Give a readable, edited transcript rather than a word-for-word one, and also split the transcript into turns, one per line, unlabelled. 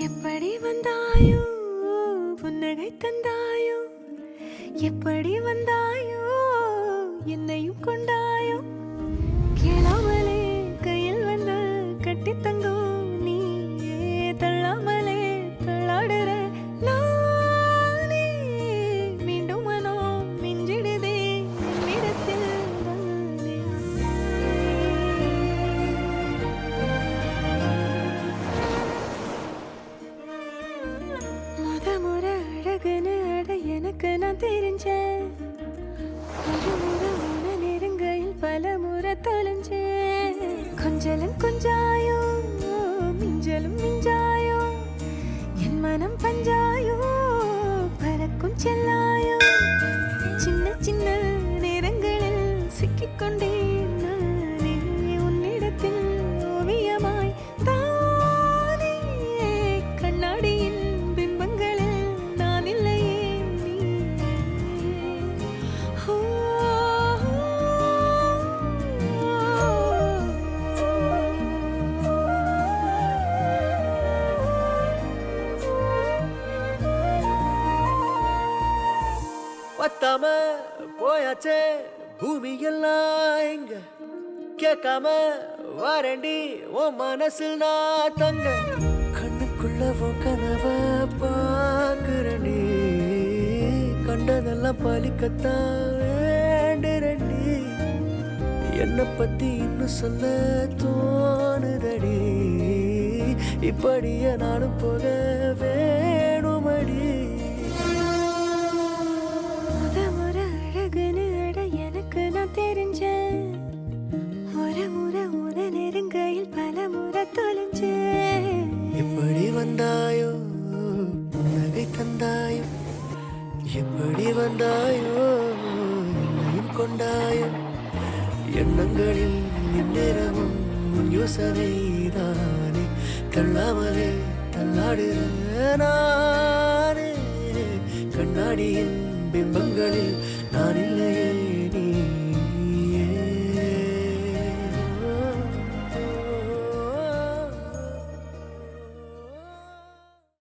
எப்படி வந்தாயோ புன்னகை தந்தாயோ எப்படி வந்தாயோ என்னையும் கொண்டாயோ கேளாமலே கையில் வந்து கட்டி தங்கோ நீ தள்ளாமலே தள்ளாடுற நானே மீண்டும் மனோ மிஞ்சிடுதே என்னிடத்தில் தானே. முறை அழகுன்னு அட எனக்கு நான் தெரிஞ்சேன் ஒரு முறை உன நெருங்கையில் பல முறை தொலைஞ்சேன் கொஞ்சலும் கொஞ்சாயோ மிஞ்சலும் மிஞ்சாயோ என் மனம் பஞ்சாயோ பறக்கும் செல்லாயோ சின்ன சின்ன நேரங்களில் சிக்கிக்கொண்டேன் நானே உன்னிடத்தில் ஓவியமாய் தானே கண்ணாடியின் பிம்பங்களில் நான் இல்லையே நீ ஓ,
பத்தாம போயாச்சே பூமி எல்லாம் எங்க கேட்காம வாரண்டி உன் மனசில் நான் தங்க கண்ணுக்குள்ள உன் கனவ பாக்குறண்டி கண்டதெல்லாம் பலிக்கத்தான் வேண்டுறண்டி என்னை பத்தி இன்னும் சொல்ல தோணுதடி இப்படியே நானும் போக வேணுமடி
முறை அழகுன்னு அட எனக்கு நான் தெரிஞ்சேன் ஒரு முறை உன நெருங்கையில் பல முறை தொலைஞ்சேன்
எப்படி வந்தாயோ புன்னகை தந்தாயோ எப்படி வந்தாயோ என்னையும் கொண்டாயோ எண்ணங்களில் எந்நேரமும் உன் யோசனைதானே தள்ளாமலே தள்ளாடுற நானே கண்ணாடியின் பிம்பங்களில்